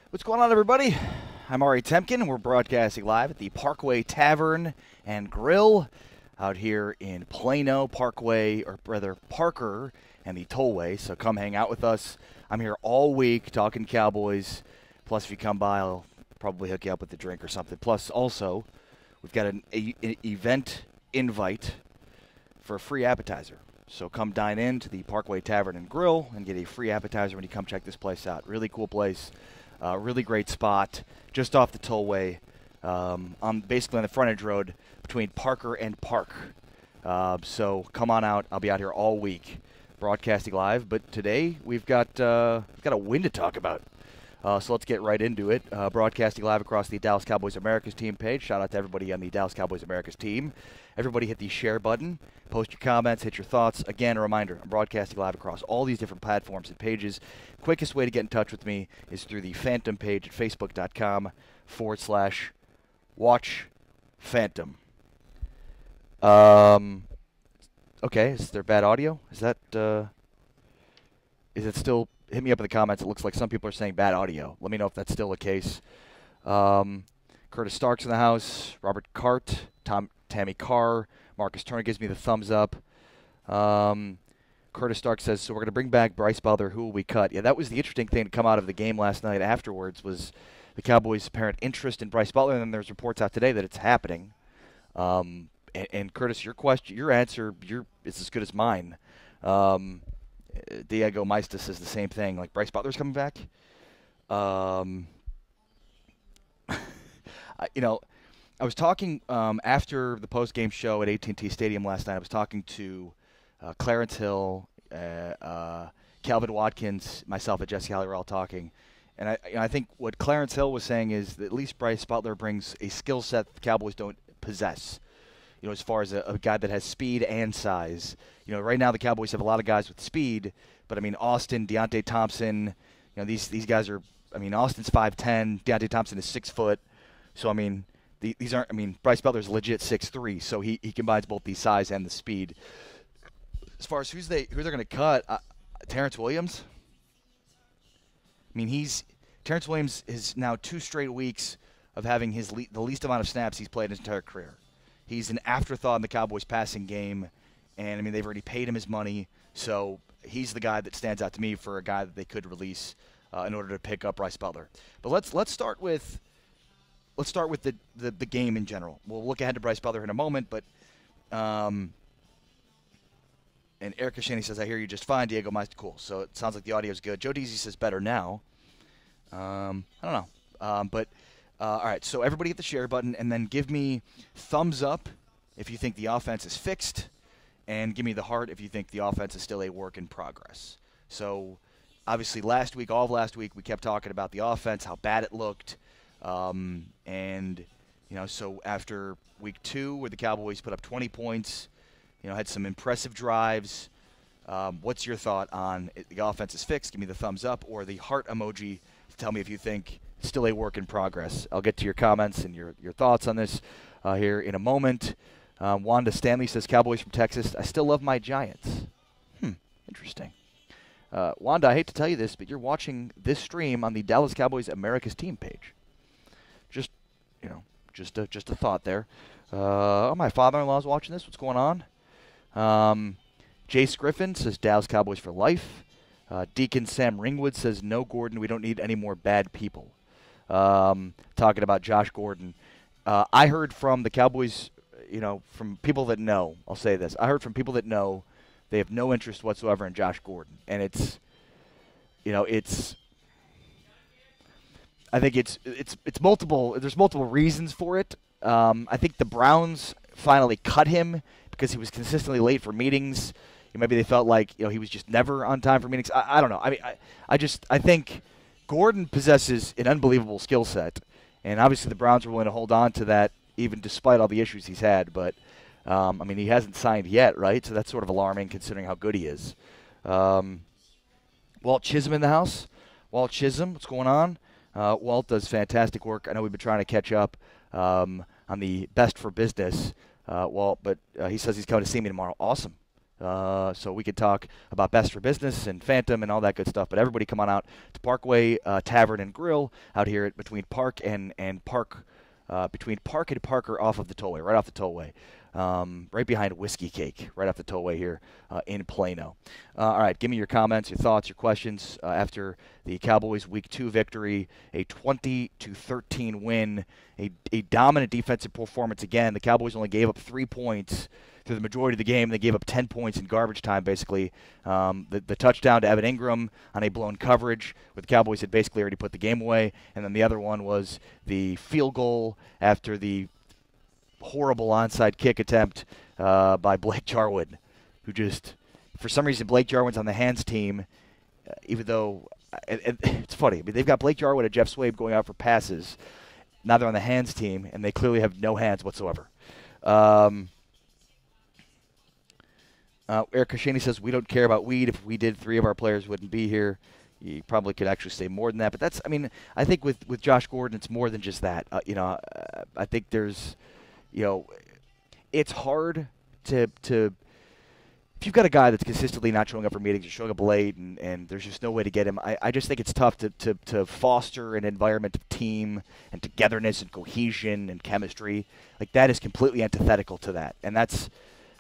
What's going on, everybody? I'm Ari Temkin, and we're broadcasting live at the Parkway Tavern and Grill out here in Plano, Parkway, or rather Parker and the Tollway. So come hang out with us. I'm here all week talking Cowboys. Plus, if you come by, I'll probably hook you up with a drink or something. Plus, also, we've got an event invite for a free appetizer. So come dine in to the Parkway Tavern and Grill and get a free appetizer when you come check this place out. Really cool place. Really great spot just off the tollway, basically on the frontage road between Parker and Park. So come on out. I'll be out here all week broadcasting live. But today we've got a win to talk about. So let's get right into it. Broadcasting live across the Dallas Cowboys America's team page. Shout out to everybody on the Dallas Cowboys America's team. Everybody hit the share button. Post your comments, hit your thoughts. Again, a reminder, I'm broadcasting live across all these different platforms and pages. Quickest way to get in touch with me is through the Phantom page at facebook.com/WatchPhantom. Okay, is there bad audio? Is it still, hit me up in the comments. It looks like some people are saying bad audio. Let me know if that's still the case. Curtis Stark's in the house. Robert Cart, Tammy Carr. Marcus Turner gives me the thumbs up. Curtis Stark says, so we're going to bring back Bryce Butler. Who will we cut? Yeah, that was the interesting thing to come out of the game last night afterwards was the Cowboys' apparent interest in Bryce Butler, and then there's reports out today that it's happening. And Curtis, your answer is as good as mine. Diego Maestas says the same thing. Like, Bryce Butler's coming back? I was talking after the post-game show at AT&T Stadium last night. I was talking to Clarence Hill, Calvin Watkins, myself, and Jesse Holly were all talking. And I think what Clarence Hill was saying is that at least Bryce Butler brings a skill set the Cowboys don't possess. As far as a guy that has speed and size. Right now the Cowboys have a lot of guys with speed, but Austin, Deontay Thompson, these guys are. Austin's 5'10", Deontay Thompson is 6 foot. So these aren't. Bryce Butler's legit 6'3", so he combines both the size and the speed. As far as who they're going to cut, Terrence Williams. Terrence Williams is now 2 straight weeks of having the least amount of snaps he's played in his entire career. He's an afterthought in the Cowboys passing game, and they've already paid him his money, so he's the guy that stands out to me for a guy that they could release in order to pick up Bryce Butler. But let's start with the game in general. We'll look ahead to Bryce Butler in a moment, but and Eric Kashani says, I hear you just fine. Diego Meister, cool. So it sounds like the audio is good. Joe Deasy says better now. I don't know. All right, so everybody hit the share button, and then give me thumbs up if you think the offense is fixed, and give me the heart if you think the offense is still a work in progress. So obviously all of last week, we kept talking about the offense, how bad it looked. So after week 2, where the Cowboys put up 20 points, had some impressive drives, what's your thought on the offense is fixed? Give me the thumbs up or the heart emoji to tell me if you think it's still a work in progress. I'll get to your comments and your thoughts on this here in a moment. Wanda Stanley says, Cowboys from Texas, I still love my Giants. Interesting. Wanda, I hate to tell you this, but you're watching this stream on the Dallas Cowboys America's team page. Just a thought there. My father-in-law's watching this. What's going on? Jace Griffin says Dallas Cowboys for life. Deacon Sam Ringwood says, no, Gordon, we don't need any more bad people. Talking about Josh Gordon. I heard from the Cowboys, from people that know, I'll say this. I heard from people that know they have no interest whatsoever in Josh Gordon. And I think it's multiple. There's multiple reasons for it. I think the Browns finally cut him because he was consistently late for meetings. Maybe they felt like he was just never on time for meetings. I don't know. I think Gordon possesses an unbelievable skill set, and obviously the Browns are willing to hold on to that even despite all the issues he's had. But he hasn't signed yet, right? So that's sort of alarming considering how good he is. Walt Chisholm in the house. Walt Chisholm, what's going on? Walt does fantastic work. I know we've been trying to catch up on the Best for Business, Walt, but he says he's coming to see me tomorrow. Awesome. So we could talk about Best for Business and Phantom and all that good stuff. But everybody come on out to Parkway Tavern and Grill out here between Park and Park, between Park and Parker off of the tollway, right off the tollway. Right behind Whiskey Cake, right off the tollway here in Plano. All right, give me your comments, your thoughts, your questions after the Cowboys Week 2 victory, a 20-13 win, a dominant defensive performance again. The Cowboys only gave up 3 points through the majority of the game. They gave up 10 points in garbage time, basically. The touchdown to Evan Ingram on a blown coverage, where the Cowboys had basically already put the game away, and then the other one was the field goal after the horrible onside kick attempt by Blake Jarwin, who just, for some reason, Blake Jarwin's on the hands team, even though it's funny. I mean, they've got Blake Jarwin and Jeff Swabe going out for passes. Now they're on the hands team, and they clearly have no hands whatsoever. Eric Kashani says, we don't care about weed. If we did, 3 of our players wouldn't be here. You probably could actually say more than that. But that's, I mean, I think with Josh Gordon, it's more than just that. I think there's, it's hard to if you've got a guy that's consistently not showing up for meetings or showing up late and there's just no way to get him, I just think it's tough to foster an environment of team and togetherness and cohesion and chemistry. Like, that is completely antithetical to that. And that's,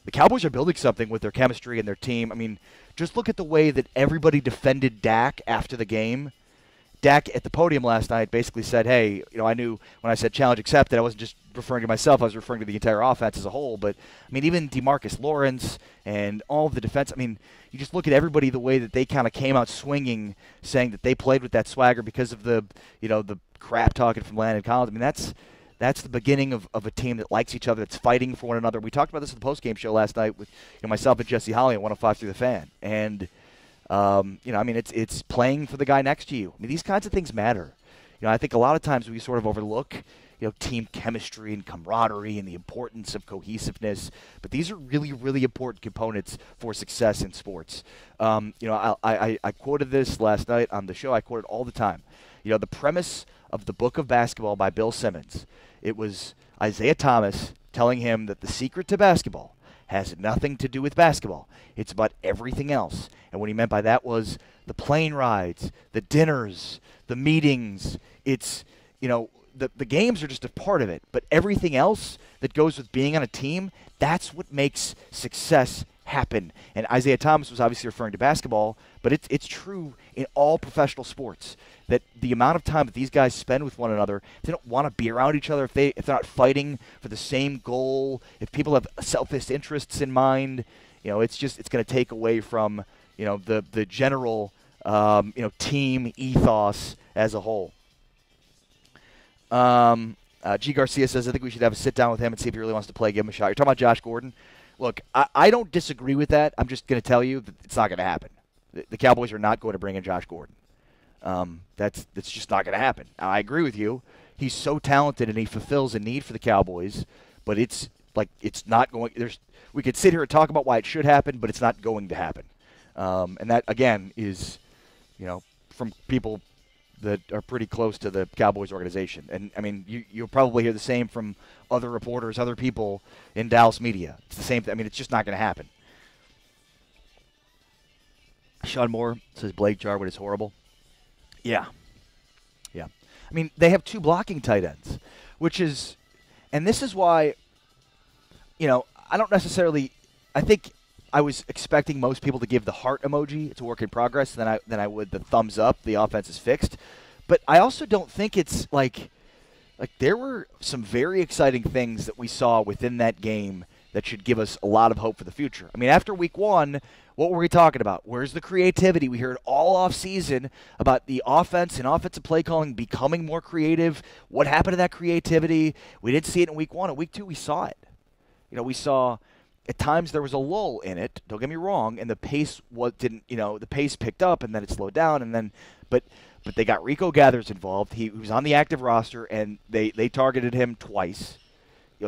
the Cowboys are building something with their chemistry and their team. I mean, just look at the way that everybody defended Dak after the game. Dak at the podium last night basically said, hey, I knew when I said challenge accepted, I wasn't just referring to myself, I was referring to the entire offense as a whole. But, I mean, even DeMarcus Lawrence and all of the defense, I mean, you just look at everybody, the way that they kind of came out swinging, saying that they played with that swagger because of the crap talking from Landon Collins. I mean, that's the beginning of a team that likes each other, that's fighting for one another. We talked about this in the postgame show last night with myself and Jesse Holly on 105 Through the Fan. And, I mean, it's playing for the guy next to you. I mean, these kinds of things matter. I think a lot of times we sort of overlook, team chemistry and camaraderie and the importance of cohesiveness. But these are really, really important components for success in sports. I quoted this last night on the show. I quote it all the time. The premise of the Book of Basketball by Bill Simmons, it was Isaiah Thomas telling him that the secret to basketball has nothing to do with basketball. It's about everything else. And what he meant by that was the plane rides, the dinners, the meetings. It's, the games are just a part of it. But everything else that goes with being on a team, that's what makes success happen. And Isaiah Thomas was obviously referring to basketball, but it's true in all professional sports that the amount of time that these guys spend with one another, if they don't want to be around each other, if they're not fighting for the same goal, if people have selfish interests in mind, it's going to take away from the general team ethos as a whole. G. Garcia says, I think we should have a sit down with him and see if he really wants to play, give him a shot. You're talking about Josh Gordon. Look, I don't disagree with that. I'm just going to tell you that it's not going to happen. The Cowboys are not going to bring in Josh Gordon. That's just not going to happen. Now, I agree with you. He's so talented and he fulfills a need for the Cowboys, but it's not going. We could sit here and talk about why it should happen, but it's not going to happen. And that again is, from people that are pretty close to the Cowboys organization. And I mean, you'll probably hear the same from other reporters, other people in Dallas media. It's the same thing. I mean, it's just not going to happen. Sean Moore says Blake Jarwin is horrible. Yeah. I mean, they have 2 blocking tight ends, which is, and this is why, I don't necessarily, I think I was expecting most people to give the heart emoji. It's a work in progress. Then I would the thumbs up. The offense is fixed. But I also don't think it's like there were some very exciting things that we saw within that game that should give us a lot of hope for the future. I mean, after week 1, what were we talking about? Where's the creativity? We heard all off season about the offense and offensive play calling becoming more creative. What happened to that creativity? We didn't see it in week 1. In week 2, we saw it. We saw at times there was a lull in it. Don't get me wrong, and the pace the pace picked up and then it slowed down and then but they got Rico Gathers involved. He was on the active roster and they targeted him twice.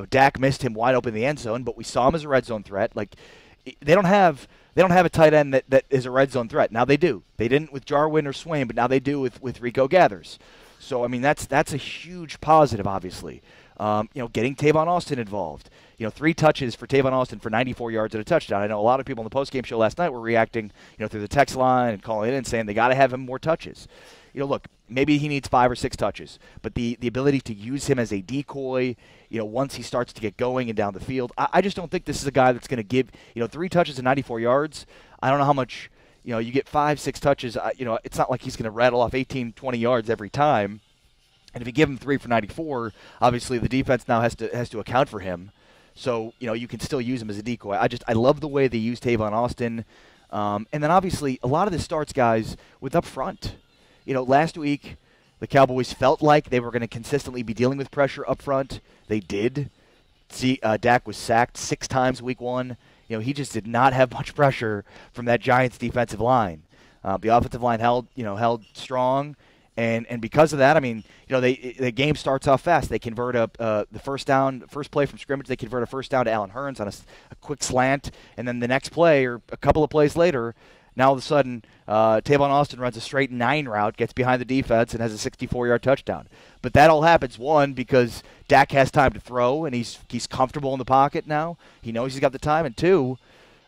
Dak missed him wide open in the end zone, but we saw him as a red zone threat. Like, they don't have a tight end that is a red zone threat. Now they do. They didn't with Jarwin or Swain, but now they do with Rico Gathers. So I mean that's a huge positive, obviously. Getting Tavon Austin involved. 3 touches for Tavon Austin for 94 yards and a touchdown. I know a lot of people on the postgame show last night were reacting, through the text line and calling in and saying they got to have him more touches. Look, maybe he needs 5 or 6 touches, but the ability to use him as a decoy, once he starts to get going and down the field, I just don't think this is a guy that's going to give, 3 touches and 94 yards. I don't know how much, you get 5, 6 touches. It's not like he's going to rattle off 18, 20 yards every time. And if you give him 3 for 94, obviously the defense now has to account for him. So, you can still use him as a decoy. I love the way they use Tavon Austin. And then obviously a lot of this starts, guys, with up front. Last week the Cowboys felt like they were going to consistently be dealing with pressure up front. They did. Dak was sacked 6 times week 1. He just did not have much pressure from that Giants defensive line. The offensive line held strong. And because of that, the game starts off fast. They convert the first play from scrimmage. They convert a first down to Allen Hurns on a quick slant, and then the next play or a couple of plays later, now all of a sudden Tavon Austin runs a straight 9 route, gets behind the defense, and has a 64-yard touchdown. But that all happens, 1, because Dak has time to throw, and he's comfortable in the pocket now. He knows he's got the time, and 2,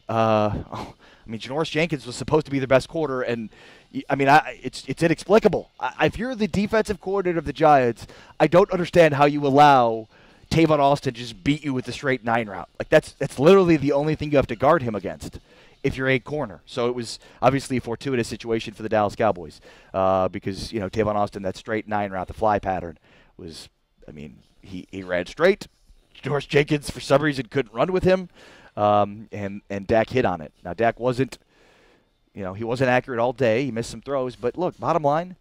Janoris Jenkins was supposed to be their best quarter, and it's inexplicable. If you're the defensive coordinator of the Giants, I don't understand how you allow Tavon Austin to just beat you with the straight 9 route. Like that's literally the only thing you have to guard him against if you're a corner. So it was obviously a fortuitous situation for the Dallas Cowboys because Tavon Austin, that straight 9 route, the fly pattern was, he ran straight. Janoris Jenkins for some reason couldn't run with him, and Dak hit on it. Now Dak wasn't. He wasn't accurate all day. He missed some throws. But, look, bottom line,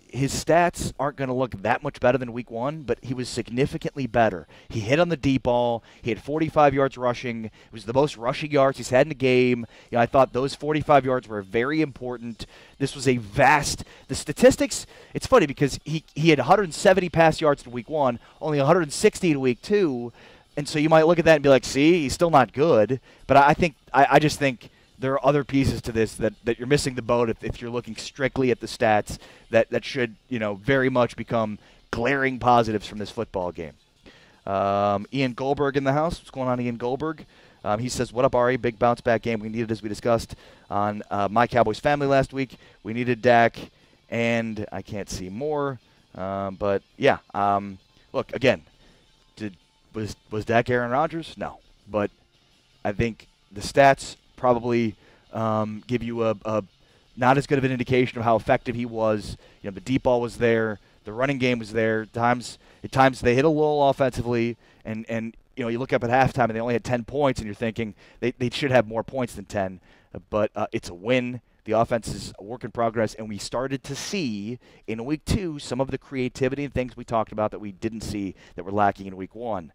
his stats aren't going to look that much better than week 1, but he was significantly better. He hit on the deep ball. He had 45 yards rushing. It was the most rushing yards he's had in a game. I thought those 45 yards were very important. This was a vast – the statistics, it's funny because he had 170 pass yards in week 1, only 160 in week 2. And so you might look at that and be like, see, he's still not good. But I just think – there are other pieces to this that you're missing the boat if you're looking strictly at the stats that should, very much become glaring positives from this football game. Ian Goldberg in the house. What's going on, Ian Goldberg? He says, what up, Ari? Big bounce-back game. We needed, as we discussed on My Cowboys Family last week. We needed Dak, and I can't see more. But, yeah. Look, again, was Dak Aaron Rodgers? No. But I think the stats probably give you a not as good of an indication of how effective he was. The deep ball was there, the running game was there. At times they hit a lull offensively, and you look up at halftime and they only had 10 points, and you're thinking they should have more points than 10. But it's a win. The offense is a work in progress, and we started to see in week 2 some of the creativity and things we talked about that we didn't see that were lacking in week 1.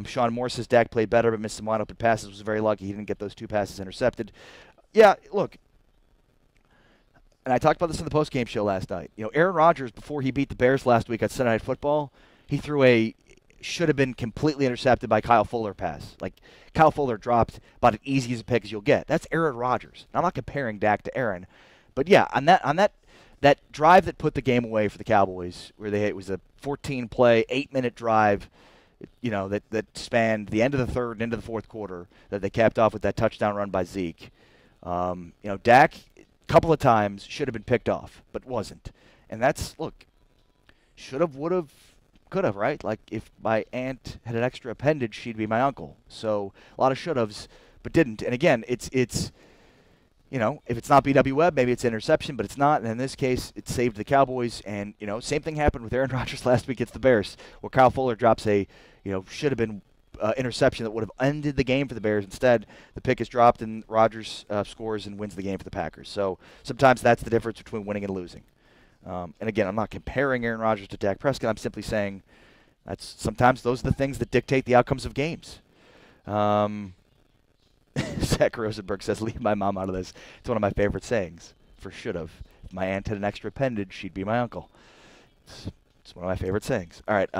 Sean Moore says Dak played better but missed some wide open passes. Was very lucky he didn't get those 2 passes intercepted. Yeah, look, and I talked about this in the postgame show last night. Aaron Rodgers, before he beat the Bears last week on Sunday Night Football, he threw should have been completely intercepted by Kyle Fuller pass. Like, Kyle Fuller dropped about as easy as a pick as you'll get. That's Aaron Rodgers. Now, I'm not comparing Dak to Aaron, but yeah, on that drive that put the game away for the Cowboys, where it was a 14-play, 8-minute drive. That spanned the end of the third and into the fourth quarter that they capped off with that touchdown run by Zeke. Dak, a couple of times, should have been picked off, but wasn't. And that's, look, should have, would have, could have, right? Like, if my aunt had an extra appendage, she'd be my uncle. So a lot of should haves, but didn't. And again, it's if it's not B.W. Webb, maybe it's interception, but it's not. And in this case, it saved the Cowboys. And, same thing happened with Aaron Rodgers last week against the Bears, where Kyle Fuller drops a, should have been interception that would have ended the game for the Bears. Instead, the pick is dropped and Rodgers scores and wins the game for the Packers. So sometimes that's the difference between winning and losing. And again, I'm not comparing Aaron Rodgers to Dak Prescott. I'm simply saying sometimes those are the things that dictate the outcomes of games. Zach Rosenberg says, leave my mom out of this. It's one of my favorite sayings for should have. If my aunt had an extra appendage, she'd be my uncle. It's one of my favorite sayings. All right.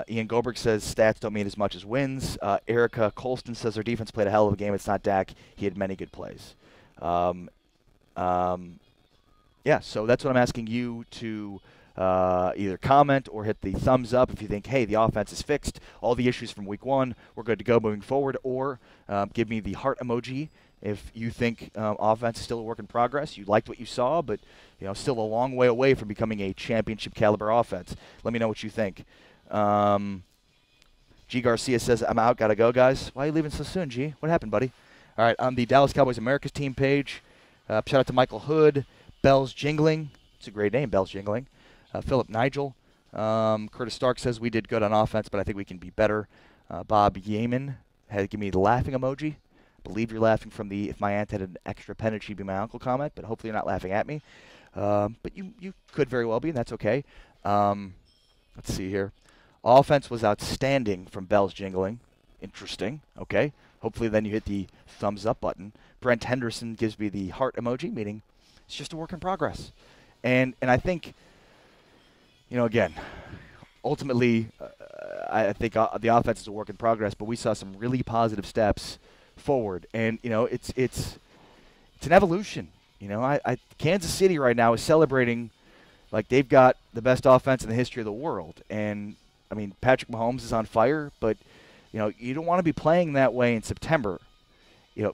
Ian Goldberg says stats don't mean as much as wins. Erica Colston says our defense played a hell of a game. It's not Dak. He had many good plays. Yeah, so that's what I'm asking you to either comment or hit the thumbs up if you think, hey, the offense is fixed, all the issues from week 1, we're good to go moving forward, or give me the heart emoji if you think offense is still a work in progress. You liked what you saw, but still a long way away from becoming a championship caliber offense. Let me know what you think. G. Garcia says, I'm out, gotta go, guys. Why are you leaving so soon, G? What happened, buddy? All right, on the Dallas Cowboys America's team page, shout out to Michael Hood, Bells Jingling. It's a great name, Bells Jingling. Philip Nigel. Curtis Stark says, we did good on offense, but I think we can be better. Bob Yeaman had to give me the laughing emoji. I believe you're laughing from the if my aunt had an extra penance, she'd be my uncle comment, but hopefully you're not laughing at me. But you could very well be, and that's okay. Let's see here. Offense was outstanding from Bells Jingling. Interesting. Okay. Hopefully then you hit the thumbs up button. Brent Henderson gives me the heart emoji, meaning it's just a work in progress. And I think, again, ultimately, I think the offense is a work in progress, but we saw some really positive steps forward. And, it's an evolution. Kansas City right now is celebrating like they've got the best offense in the history of the world. And, Patrick Mahomes is on fire, but, you don't want to be playing that way in September.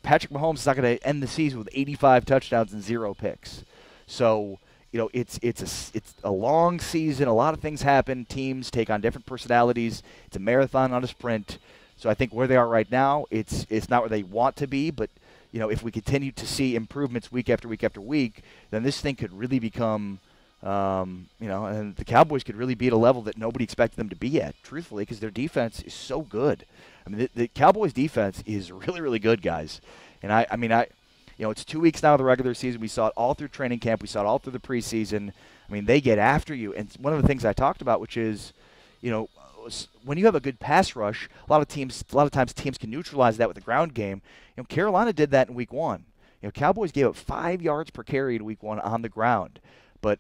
Patrick Mahomes is not going to end the season with 85 touchdowns and 0 picks. So, it's a long season. A lot of things happen. Teams take on different personalities. It's a marathon, not a sprint. So I think where they are right now, it's not where they want to be. But, if we continue to see improvements week after week after week, then this thing could really become – and the Cowboys could really be at a level that nobody expected them to be at, truthfully, because their defense is so good. The Cowboys' defense is really, really good, guys. And it's 2 weeks now of the regular season. We saw it all through training camp. We saw it all through the preseason. They get after you. And one of the things I talked about, which is, when you have a good pass rush, a lot of times teams can neutralize that with the ground game. Carolina did that in week 1. Cowboys gave up 5 yards per carry in week 1 on the ground. But,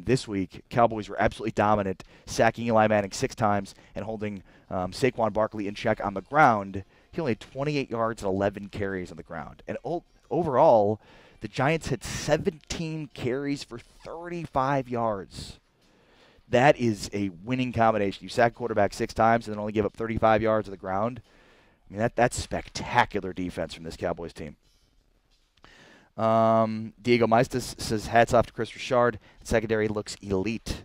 this week, Cowboys were absolutely dominant, sacking Eli Manning 6 times and holding Saquon Barkley in check on the ground. He only had 28 yards and 11 carries on the ground. And overall, the Giants had 17 carries for 35 yards. That is a winning combination. You sack quarterback 6 times and then only give up 35 yards on the ground. That's spectacular defense from this Cowboys team. Diego Maestas says, hats off to Chris Richard. Secondary looks elite.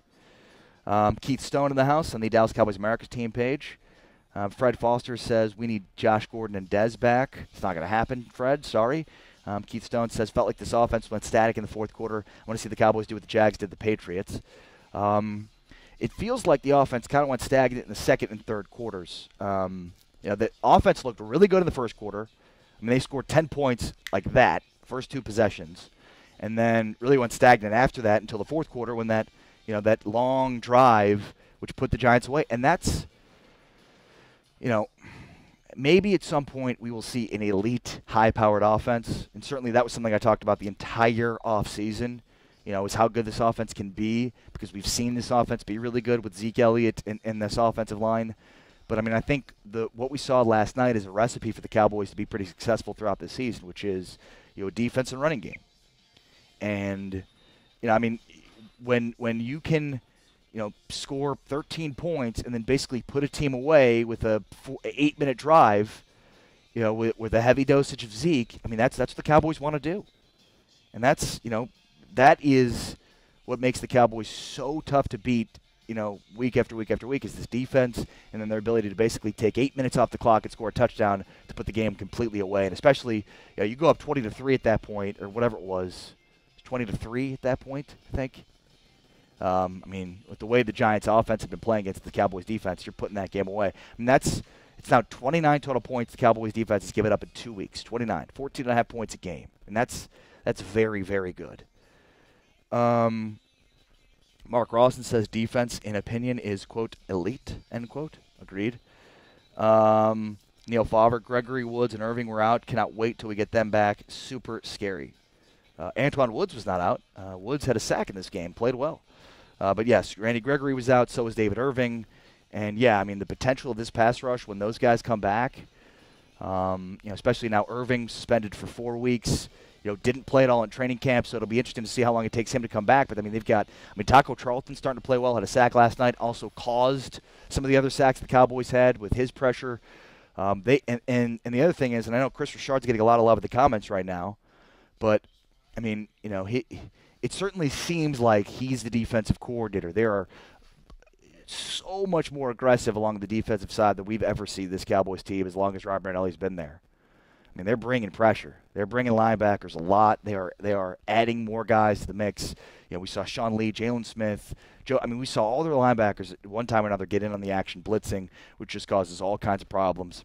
Keith Stone in the house on the Dallas Cowboys America's team page. Fred Foster says, we need Josh Gordon and Dez back. It's not going to happen, Fred. Sorry. Keith Stone says, felt like this offense went static in the fourth quarter. I want to see the Cowboys do what the Jags did the Patriots. It feels like the offense kind of went stagnant in the second and third quarters. The offense looked really good in the first quarter. They scored 10 points like that. First 2 possessions, and then really went stagnant after that until the fourth quarter when that long drive which put the Giants away. And that's, maybe at some point we will see an elite high-powered offense, and certainly that was something I talked about the entire offseason, is how good this offense can be, because we've seen this offense be really good with Zeke Elliott and this offensive line. But, I think what we saw last night is a recipe for the Cowboys to be pretty successful throughout the season, which is a defense and running game. And, when you can, score 13 points and then basically put a team away with a 8-minute drive, with a heavy dosage of Zeke, that's what the Cowboys want to do. And that's, that is what makes the Cowboys so tough to beat, week after week after week, is this defense and then their ability to basically take 8 minutes off the clock and score a touchdown to put the game completely away. And especially, you go up 20-3 at that point, or whatever it was, 20-3 at that point, I think. With the way the Giants' offense have been playing against the Cowboys' defense, you're putting that game away. It's now 29 total points the Cowboys' defense has given up in 2 weeks. 29, 14.5 points a game, and that's very, very good. Mark Rawson says defense, in opinion, is, quote, elite, end quote. Agreed. Neil Favre, Gregory Woods, and Irving were out. Cannot wait till we get them back. Super scary. Antoine Woods was not out. Woods had a sack in this game. Played well. But, yes, Randy Gregory was out. So was David Irving. And, yeah, the potential of this pass rush when those guys come back, Especially now Irving suspended for 4 weeks. Didn't play at all in training camp, so it'll be interesting to see how long it takes him to come back. But, they've got Taco Charlton starting to play well, had a sack last night, also caused some of the other sacks the Cowboys had with his pressure. And the other thing is, and I know Chris Richard's getting a lot of love at the comments right now, but, it certainly seems like he's the defensive coordinator. They are so much more aggressive along the defensive side than we've ever seen this Cowboys team as long as Rob Marinelli's been there. They're bringing pressure. They're bringing linebackers a lot. They are adding more guys to the mix. We saw Sean Lee, Jalen Smith, Joe. We saw all their linebackers at one time or another get in on the action blitzing, which just causes all kinds of problems.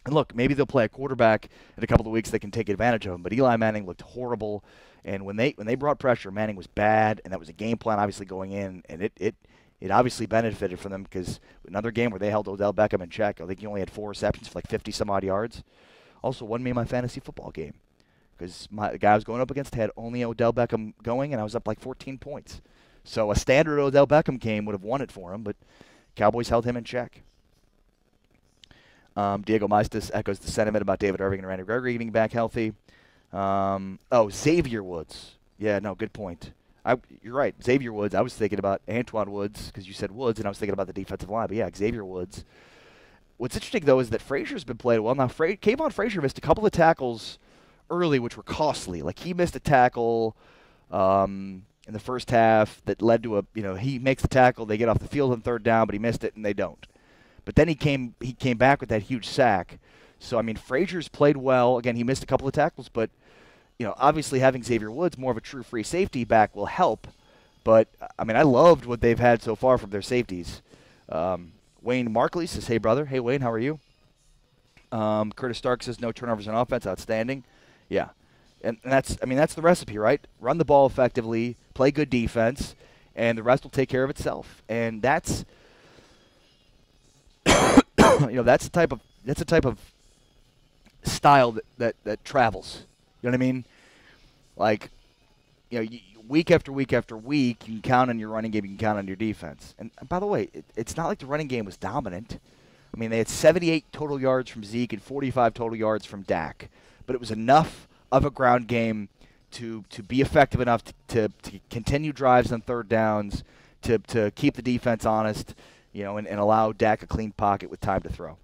And look, maybe they'll play a quarterback in a couple of weeks that can take advantage of him. But Eli Manning looked horrible, and when they brought pressure, Manning was bad, and that was a game plan obviously going in, and it obviously benefited from them because another game where they held Odell Beckham in check. I think he only had 4 receptions for like 50-some-odd yards. Also won me my fantasy football game because the guy I was going up against had only Odell Beckham going, and I was up like 14 points. So a standard Odell Beckham game would have won it for him, but Cowboys held him in check. Diego Maestas echoes the sentiment about David Irving and Randy Gregory getting back healthy. Xavier Woods. Yeah, no, good point. You're right. Xavier Woods. I was thinking about Antoine Woods because you said Woods, and I was thinking about the defensive line. But, yeah, Xavier Woods. What's interesting, though, is that Frazier's been played well. Now, Kayvon Frazier missed a couple of tackles early, which were costly. Like, he missed a tackle in the first half that led to he makes the tackle, they get off the field on third down, but he missed it, and they don't. But then he came back with that huge sack. So, Frazier's played well. Again, he missed a couple of tackles, but, obviously having Xavier Woods, more of a true free safety back, will help. But, I loved what they've had so far from their safeties. Wayne Markley says, hey, brother. Hey, Wayne, how are you? Curtis Stark says, no turnovers on offense. Outstanding. Yeah. And that's the recipe, right? Run the ball effectively, play good defense, and the rest will take care of itself. And that's, that's the type of style that travels. You know what I mean? Like, week after week after week, you can count on your running game, you can count on your defense. And by the way, it's not like the running game was dominant. They had 78 total yards from Zeke and 45 total yards from Dak. But it was enough of a ground game to be effective enough to continue drives on third downs, to keep the defense honest, and allow Dak a clean pocket with time to throw.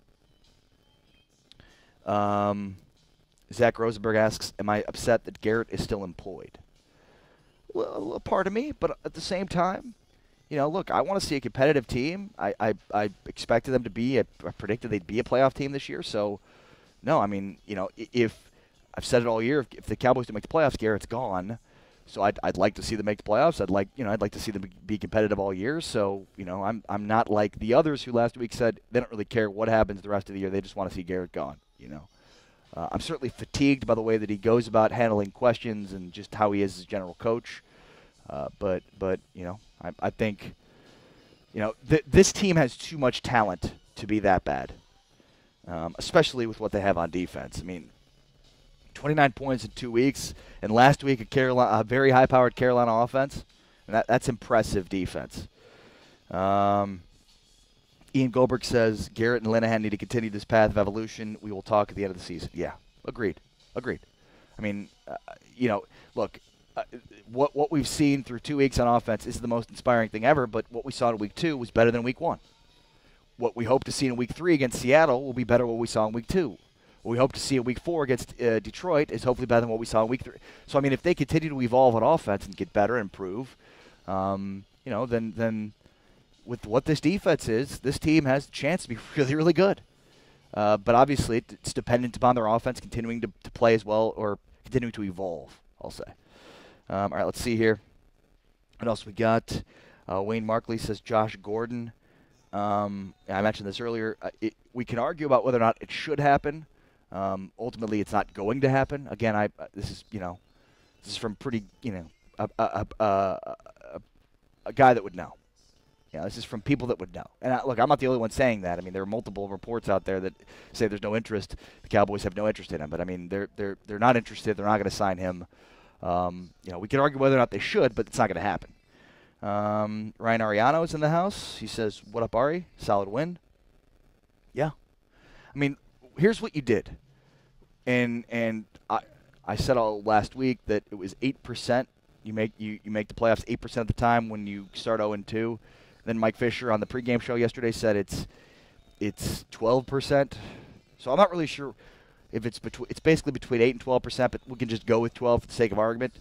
Zach Rosenberg asks, am I upset that Garrett is still employed? Well, a part of me, but at the same time, look, I want to see a competitive team. I expected them to be, I predicted they'd be a playoff team this year. So, no, if I've said it all year, if the Cowboys don't make the playoffs, Garrett's gone. So I'd like to see them make the playoffs. I'd like to see them be competitive all year. So, I'm not like the others who last week said they don't really care what happens the rest of the year. They just want to see Garrett gone. I'm certainly fatigued by the way that he goes about handling questions and just how he is as general coach. But I think, this team has too much talent to be that bad, especially with what they have on defense. 29 points in 2 weeks, and last week a very high-powered Carolina offense, and that's impressive defense. Ian Goldberg says, Garrett and Linehan need to continue this path of evolution. We will talk at the end of the season. Yeah, agreed. Look, what we've seen through 2 weeks on offense is the most inspiring thing ever, but what we saw in week 2 was better than week 1. What we hope to see in week 3 against Seattle will be better than what we saw in week 2. What we hope to see in week 4 against Detroit is hopefully better than what we saw in week 3. So, if they continue to evolve on offense and get better and improve, then with what this defense is, this team has a chance to be really, really good. But obviously, it's dependent upon their offense continuing to play as well or continuing to evolve, I'll say. All right, let's see here. What else we got? Wayne Markley says Josh Gordon. I mentioned this earlier. We can argue about whether or not it should happen. Ultimately, it's not going to happen. Again, this is from pretty, a guy that would know. This is from people that would know. And look, I'm not the only one saying that. There are multiple reports out there that say there's no interest. The Cowboys have no interest in him. But they're not interested. They're not going to sign him. We can argue whether or not they should, but it's not going to happen. Ryan Ariano is in the house. He says, "What up, Ari? Solid win." Yeah. here's what you did, and I said all last week that it was 8%. You make the playoffs 8% of the time when you start 0-2. Then Mike Fisher on the pregame show yesterday said it's 12%. So I'm not really sure if it's basically between 8 and 12%, but we can just go with 12 for the sake of argument.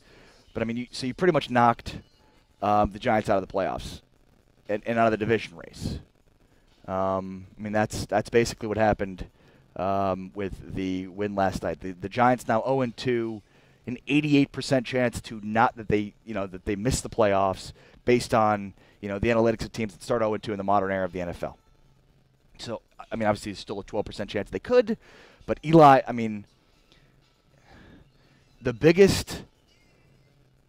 But I mean, you pretty much knocked the Giants out of the playoffs and out of the division race. I mean, that's basically what happened with the win last night. The Giants now 0-2, an 88% chance that they miss the playoffs based on the analytics of teams that start 0-2 in the modern era of the NFL. So I mean, obviously, there's still a 12% chance they could, but Eli, I mean, the biggest.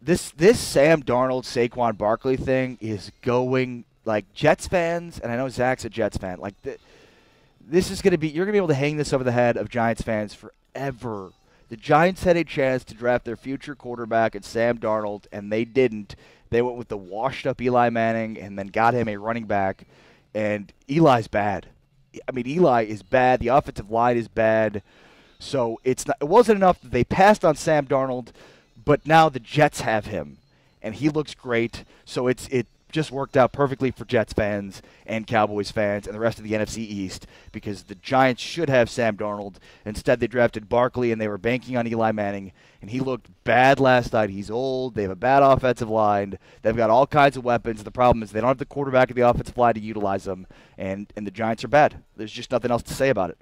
This Sam Darnold, Saquon Barkley thing is going, like, Jets fans, and I know Zach's a Jets fan, like, this is going to be, you're going to be able to hang this over the head of Giants fans forever. The Giants had a chance to draft their future quarterback at Sam Darnold, and they didn't. They went with the washed-up Eli Manning and then got him a running back, and Eli's bad. I mean, Eli is bad. The offensive line is bad. So it wasn't enough that they passed on Sam Darnold, but now the Jets have him, and he looks great. So it just worked out perfectly for Jets fans and Cowboys fans and the rest of the NFC East, because the Giants should have Sam Darnold. Instead, they drafted Barkley, and they were banking on Eli Manning, and he looked bad last night. He's old. They have a bad offensive line. They've got all kinds of weapons. The problem is they don't have the quarterback of the offensive line to utilize them, and the Giants are bad. There's just nothing else to say about it.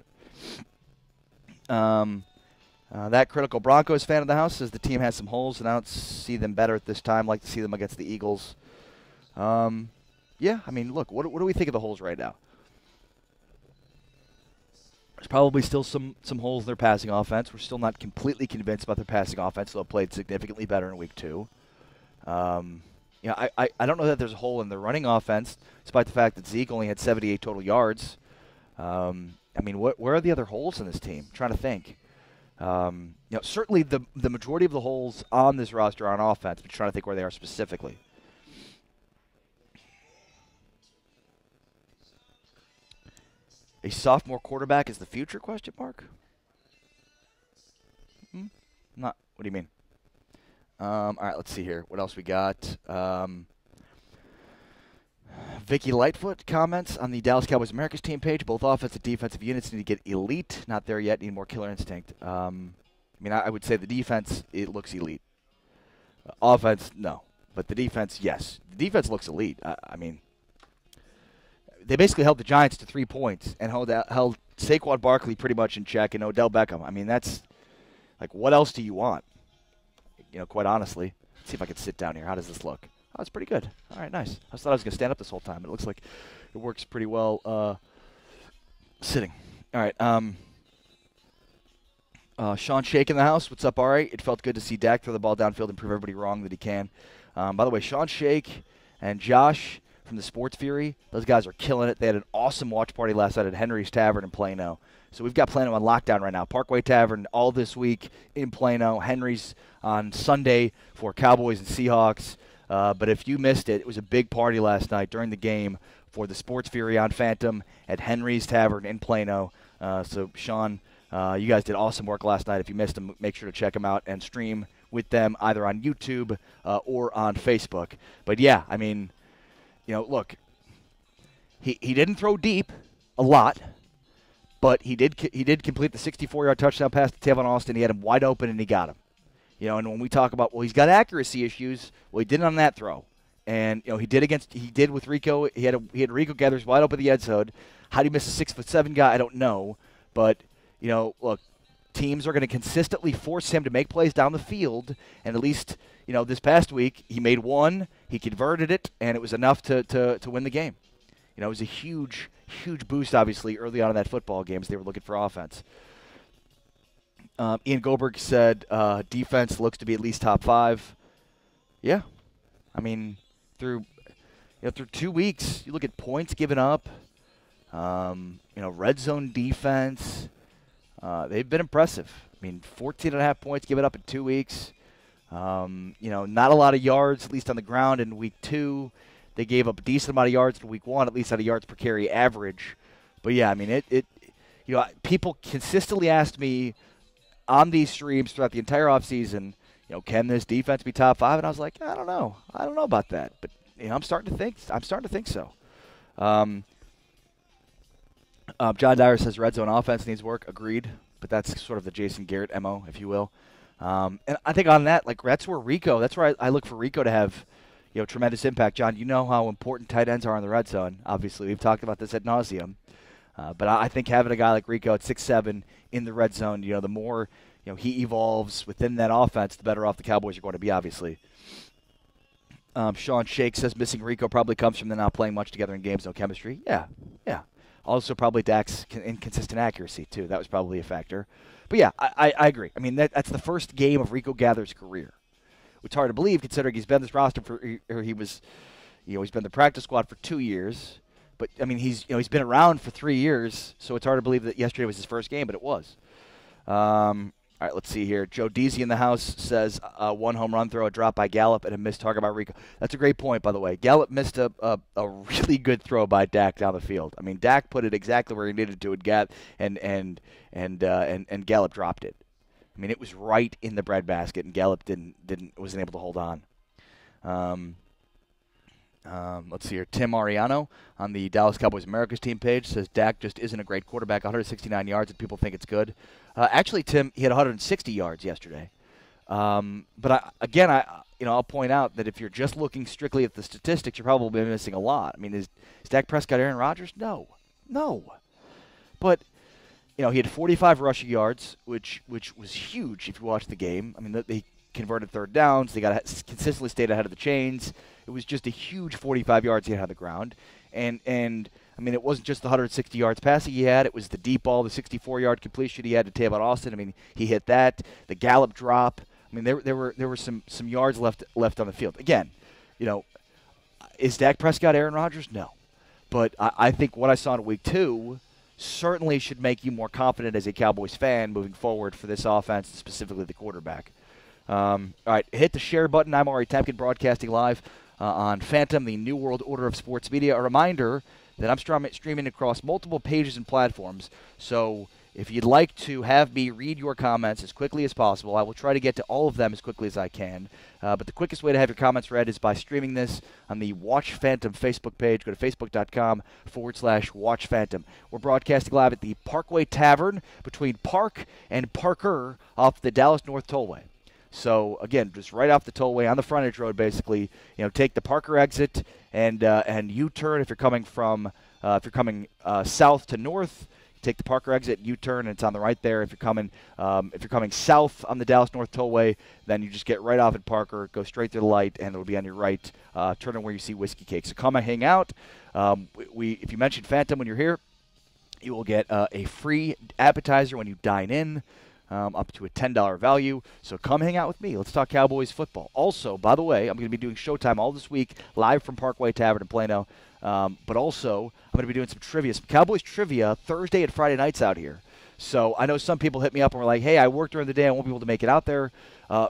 That critical Broncos fan of the house says the team has some holes, and I don't see them better at this time. Like to see them against the Eagles. Yeah, I mean, look, what do we think of the holes right now? There's probably still some holes in their passing offense. We're still not completely convinced about their passing offense, though it played significantly better in week 2. I don't know that there's a hole in their running offense, despite the fact that Zeke only had 78 total yards. I mean, where are the other holes in this team? I'm trying to think. Certainly the majority of the holes on this roster are on offense, but trying to think where they are specifically. A sophomore quarterback is the future? Question mark. Not. What do you mean? All right, let's see here. What else we got? Vicky Lightfoot comments on the Dallas Cowboys America's team page. Both offensive and defensive units need to get elite. Not there yet. Need more killer instinct. I mean, I would say the defense, it looks elite. Offense, no. But the defense, yes. The defense looks elite. I mean, they basically held the Giants to 3 points and held Saquon Barkley pretty much in check and Odell Beckham. I mean, that's, like, what else do you want? Quite honestly. Let's see if I can sit down here. How does this look? Oh, it's pretty good. All right, nice. I thought I was going to stand up this whole time, but it looks like it works pretty well sitting. All right. Sean Shake in the house. What's up, Ari? It felt good to see Dak throw the ball downfield and prove everybody wrong that he can. By the way, Sean Shake and Josh from the Sports Fury, those guys are killing it. They had an awesome watch party last night at Henry's Tavern in Plano. So we've got Plano on lockdown right now. Parkway Tavern all this week in Plano. Henry's on Sunday for Cowboys and Seahawks. But if you missed it, it was a big party last night during the game for the Sports Fury on Phantom at Henry's Tavern in Plano. So, Sean, you guys did awesome work last night. If you missed them, make sure to check them out and stream with them either on YouTube or on Facebook. But, yeah, I mean, look, he didn't throw deep a lot, but he did complete the 64-yard touchdown pass to Tavon Austin. He had him wide open, and he got him. And when we talk about, well, he's got accuracy issues, well, he didn't on that throw. And, he did with Rico. He had Rico Gathers wide open the edge zone. How do you miss a 6'7" guy? I don't know. But, look, teams are going to consistently force him to make plays down the field. And at least, this past week, he made one, he converted it, and it was enough to win the game. It was a huge, huge boost, obviously, early on in that football game as they were looking for offense. Ian Goldberg said defense looks to be at least top 5. Yeah. I mean, through 2 weeks, you look at points given up, red zone defense. They've been impressive. I mean, 14.5 points given up in 2 weeks. Not a lot of yards, at least on the ground in week 2. They gave up a decent amount of yards in week 1, at least on a yards per carry average. But, yeah, I mean, people consistently asked me on these streams throughout the entire offseason, can this defense be top 5? And I was like, I don't know. I don't know about that. But, I'm starting to think so. John Dyer says red zone offense needs work. Agreed. But that's sort of the Jason Garrett MO, if you will. And I think on that, that's where I look for Rico to have, tremendous impact. John, you know how important tight ends are in the red zone. Obviously, we've talked about this ad nauseum. But I think having a guy like Rico at 6'7" in the red zone, the more he evolves within that offense, the better off the Cowboys are going to be, obviously. Sean Shake says missing Rico probably comes from them not playing much together in games, no chemistry. Yeah. Also probably Dak's inconsistent accuracy, too. That was probably a factor. But, yeah, I agree. I mean, that's the first game of Rico Gather's career. It's hard to believe considering he's been this roster he's been the practice squad for 2 years. But, I mean, he's been around for 3 years, so it's hard to believe that yesterday was his first game, but it was. All right, let's see here. Joe Deasy in the house says one home run throw, a drop by Gallup, and a missed target by Rico. That's a great point, by the way. Gallup missed a really good throw by Dak down the field. I mean, Dak put it exactly where he needed to, and Gallup dropped it. I mean, it was right in the breadbasket, and Gallup wasn't able to hold on. Let's see here. Tim Ariano on the Dallas Cowboys America's team page says Dak just isn't a great quarterback. 169 yards, and people think it's good. Actually, Tim, he had 160 yards yesterday. But I'll point out that if you're just looking strictly at the statistics, you're probably missing a lot. I mean, is Dak Prescott Aaron Rodgers? No. But he had 45 rushing yards, which was huge if you watch the game. I mean, they converted third downs. They consistently stayed ahead of the chains. It was just a huge 45 yards he had on the ground. And I mean, it wasn't just the 160 yards passing he had. It was the deep ball, the 64-yard completion he had to Tavon Austin. I mean, he hit that. The Gallup drop. I mean, there were some yards left on the field. Again, is Dak Prescott Aaron Rodgers? No. But I think what I saw in week 2 certainly should make you more confident as a Cowboys fan moving forward for this offense, specifically the quarterback. All right, hit the share button. I'm Ari Temkin, broadcasting live on Phantom, the New World Order of Sports Media. A reminder that I'm streaming across multiple pages and platforms, so if you'd like to have me read your comments as quickly as possible, I will try to get to all of them as quickly as I can. But the quickest way to have your comments read is by streaming this on the Watch Phantom Facebook page. Go to facebook.com/Watch Phantom. We're broadcasting live at the Parkway Tavern between Park and Parker off the Dallas North Tollway. So, again, just right off the tollway on the frontage road, basically, take the Parker exit and U-turn if you're coming from south to north. Take the Parker exit, U-turn, and it's on the right there. If you're coming south on the Dallas North Tollway, then you just get right off at Parker, go straight to the light, and it'll be on your right. Turn in where you see Whiskey Cake. So come and hang out. If you mention Phantom when you're here, you will get a free appetizer when you dine in. Up to a $10 value. So come hang out with me. Let's talk Cowboys football. Also, by the way, I'm going to be doing Showtime all this week, live from Parkway Tavern in Plano. But also, I'm going to be doing some trivia, some Cowboys trivia Thursday and Friday nights out here. So I know some people hit me up and were like, hey, I work during the day. I won't be able to make it out there.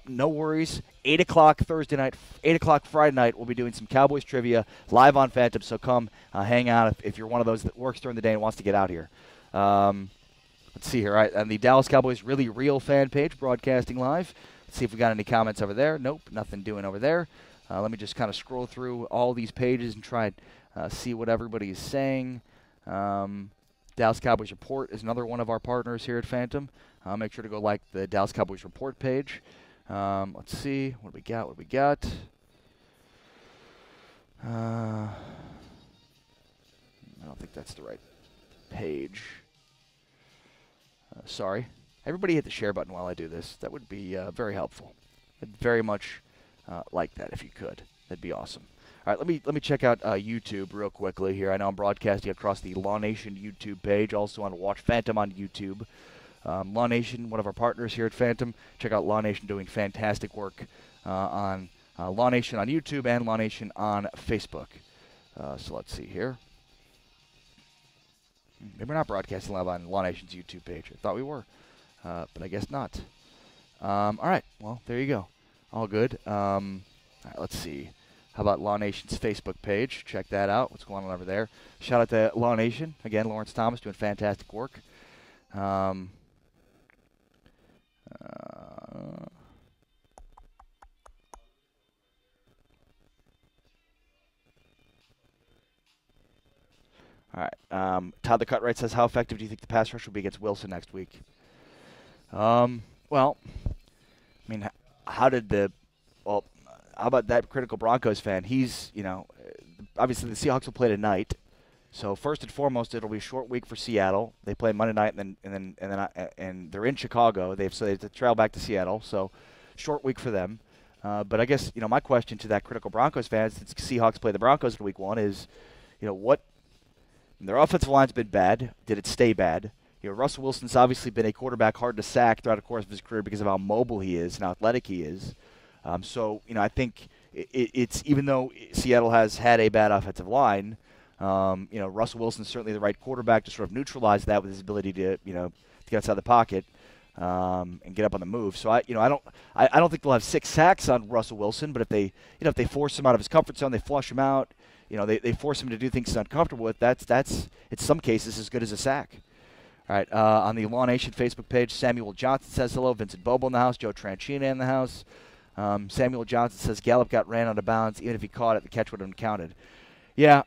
No worries. 8 o'clock Thursday night, 8 o'clock Friday night, we'll be doing some Cowboys trivia live on Phantom. So come hang out if you're one of those that works during the day and wants to get out here. Let's see here. All right, on the Dallas Cowboys Really Real fan page, broadcasting live. Let's see if we got any comments over there. Nope, nothing doing over there. Let me just kind of scroll through all these pages and try and see what everybody is saying. Dallas Cowboys Report is another one of our partners here at Phantom. Make sure to go like the Dallas Cowboys Report page. Let's see. What do we got? I don't think that's the right page. Sorry. Everybody hit the share button while I do this. That would be very helpful. I'd very much like that if you could. That'd be awesome. All right, let me check out YouTube real quickly here. I know I'm broadcasting across the Law Nation YouTube page, also on Watch Phantom on YouTube. Law Nation, one of our partners here at Phantom. Check out Law Nation doing fantastic work on Law Nation on YouTube and Law Nation on Facebook. So let's see here. Maybe we're not broadcasting live on Law Nation's YouTube page. I thought we were, but I guess not. All right, well, there you go. All good. All right, let's see. How about Law Nation's Facebook page? Check that out. What's going on over there? Shout out to Law Nation. Again, Lawrence Thomas doing fantastic work. Um, all right. Todd the Cutright says, how effective do you think the pass rush will be against Wilson next week? Well, I mean, how did the – well, how about that critical Broncos fan? He's, obviously the Seahawks will play tonight. So first and foremost, it'll be a short week for Seattle. They play Monday night, and they're in Chicago. They have to travel back to Seattle. So short week for them. But I guess my question to that critical Broncos fan, since Seahawks play the Broncos in Week 1, is what their offensive line's been bad. Did it stay bad? Russell Wilson's obviously been a quarterback hard to sack throughout the course of his career because of how mobile he is and how athletic he is. So I think it's even though Seattle has had a bad offensive line. Russell Wilson's certainly the right quarterback to sort of neutralize that with his ability to get outside the pocket and get up on the move. So I don't think they'll have 6 sacks on Russell Wilson, but if they force him out of his comfort zone, they flush him out. They force him to do things he's uncomfortable with. That's in some cases as good as a sack. All right, on the Law Nation Facebook page, Samuel Johnson says hello. Vincent Bobo in the house. Joe Tranchina in the house. Samuel Johnson says Gallup got ran out of bounds. Even if he caught it, the catch would have been counted. Yeah.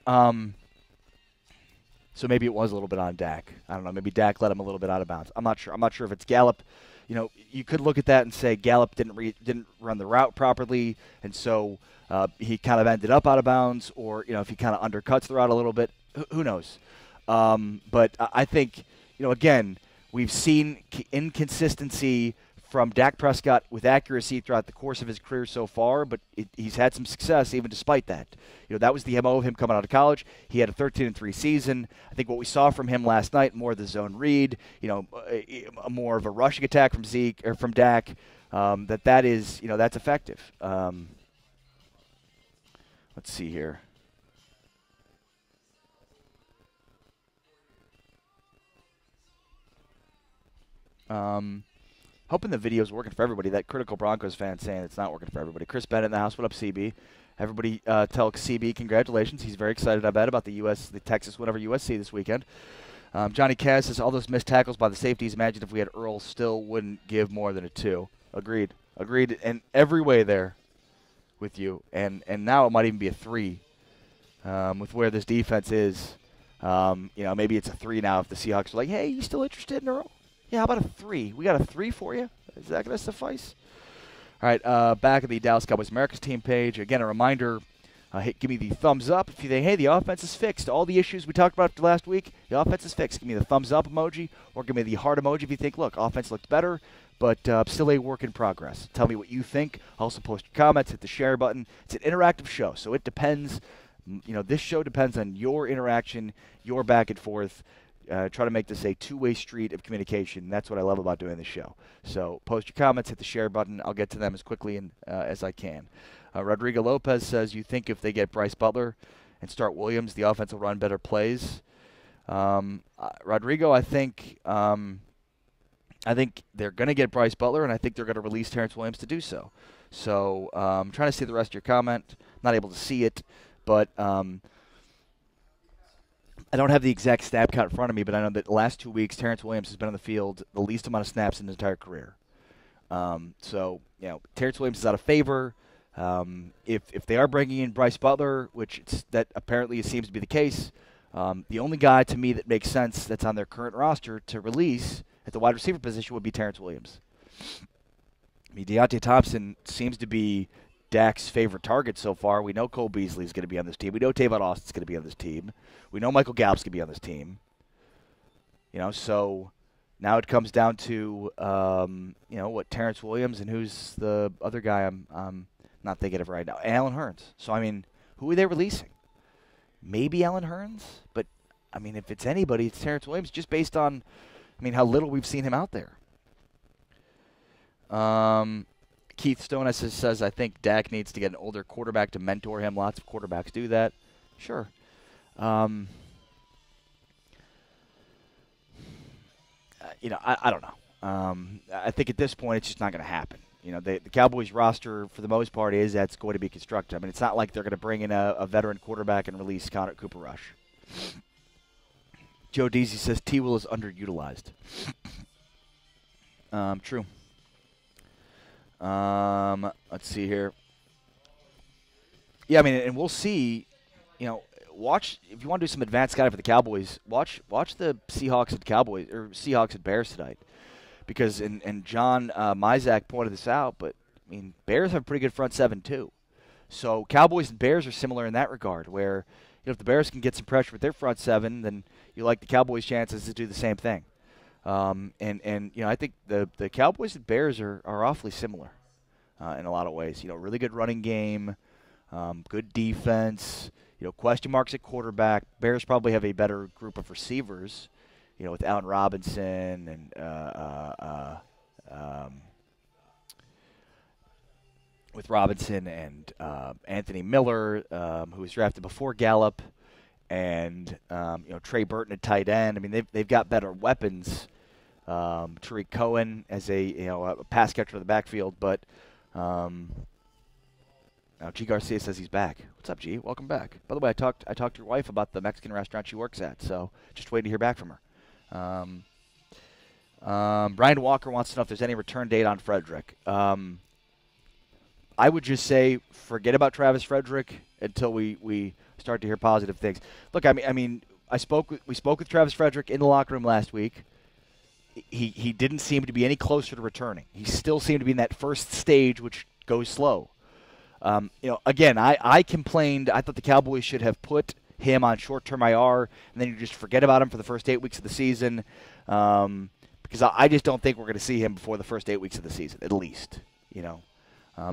So maybe it was a little bit on Dak. I don't know. Maybe Dak let him a little bit out of bounds. I'm not sure. I'm not sure if it's Gallup. You could look at that and say Gallup didn't run the route properly, and so he kind of ended up out of bounds, or if he kind of undercuts the route a little bit. Who knows? But I think again, we've seen inconsistency from Dak Prescott with accuracy throughout the course of his career so far, but he's had some success even despite that. That was the MO of him coming out of college. He had a 13-3 season. I think what we saw from him last night, more of the zone read, more of a rushing attack from Zeke or from Dak, that is, that's effective. Let's see here. Hoping the video's working for everybody. That critical Broncos fan saying it's not working for everybody. Chris Bennett in the house. What up, CB? Everybody tell CB congratulations. He's very excited, I bet, about the Texas win over USC this weekend. Johnny Kaz says all those missed tackles by the safeties. Imagine if we had Earl, still wouldn't give more than a 2. Agreed in every way there with you. And now it might even be a 3 with where this defense is. Maybe it's a 3 now if the Seahawks are like, hey, you still interested in Earl? Yeah, how about a 3? We got a 3 for you. Is that going to suffice? All right, back at the Dallas Cowboys America's team page. Again, a reminder, give me the thumbs up if you think, hey, the offense is fixed. All the issues we talked about last week, the offense is fixed. Give me the thumbs up emoji, or give me the heart emoji if you think, look, offense looked better, but still a work in progress. Tell me what you think. Also post your comments, hit the share button. It's an interactive show, so it depends. This show depends on your interaction, your back and forth. Try to make this a two-way street of communication. That's what I love about doing this show. So post your comments, hit the share button. I'll get to them as quickly as I can. Rodrigo Lopez says, you think if they get Bryce Butler and start Williams, the offense will run better plays? Rodrigo, I think they're going to get Bryce Butler, and I think they're going to release Terrence Williams to do so. So I'm trying to see the rest of your comment. Not able to see it, but I don't have the exact snap count in front of me, but I know that the last 2 weeks, Terrence Williams has been on the field the least amount of snaps in his entire career. So Terrence Williams is out of favor. If they are bringing in Bryce Butler, which that apparently seems to be the case, the only guy to me that makes sense that's on their current roster to release at the wide receiver position would be Terrence Williams. I mean, Deontay Thompson seems to be Dak's favorite target so far. We know Cole Beasley is going to be on this team. We know Tavon Austin's going to be on this team. We know Michael Gallup's going to be on this team. So now it comes down to, what Terrence Williams and who's the other guy I'm not thinking of right now. Alan Hearns. So, who are they releasing? Maybe Alan Hearns? But, if it's anybody, it's Terrence Williams, just based on, how little we've seen him out there. Keith Stone says, I think Dak needs to get an older quarterback to mentor him. Lots of quarterbacks do that. Sure. I don't know. I think at this point it's just not going to happen. The Cowboys roster, for the most part, that's going to be constructed. It's not like they're going to bring in a veteran quarterback and release Cooper Rush. Joe Deasy says T. Will is underutilized. True. Let's see here. Yeah, I mean, and we'll see. You know, watch if you want to do some advanced scouting for the Cowboys. Watch the Seahawks and Cowboys or Seahawks and Bears tonight, because and John Mizak pointed this out. But I mean, Bears have a pretty good front seven too. So Cowboys and Bears are similar in that regard, where if the Bears can get some pressure with their front seven, then you like the Cowboys' chances to do the same thing. And I think the Cowboys and Bears are awfully similar in a lot of ways. Really good running game, good defense. Question marks at quarterback. Bears probably have a better group of receivers. With Allen Robinson and Anthony Miller, who was drafted before Gallup, and Trey Burton at tight end. I mean, they've got better weapons. Tariq Cohen as a pass catcher in the backfield, but now G. Garcia says he's back. What's up, G? Welcome back. By the way, I talked to your wife about the Mexican restaurant she works at, so just waiting to hear back from her. Brian Walker wants to know if there's any return date on Frederick. I would just say forget about Travis Frederick until we start to hear positive things. Look, we spoke with Travis Frederick in the locker room last week. He didn't seem to be any closer to returning. He still seemed to be in that first stage, which goes slow. Again, I complained. I thought the Cowboys should have put him on short-term IR, and then you just forget about him for the first 8 weeks of the season, because I just don't think we're going to see him before the first 8 weeks of the season, at least.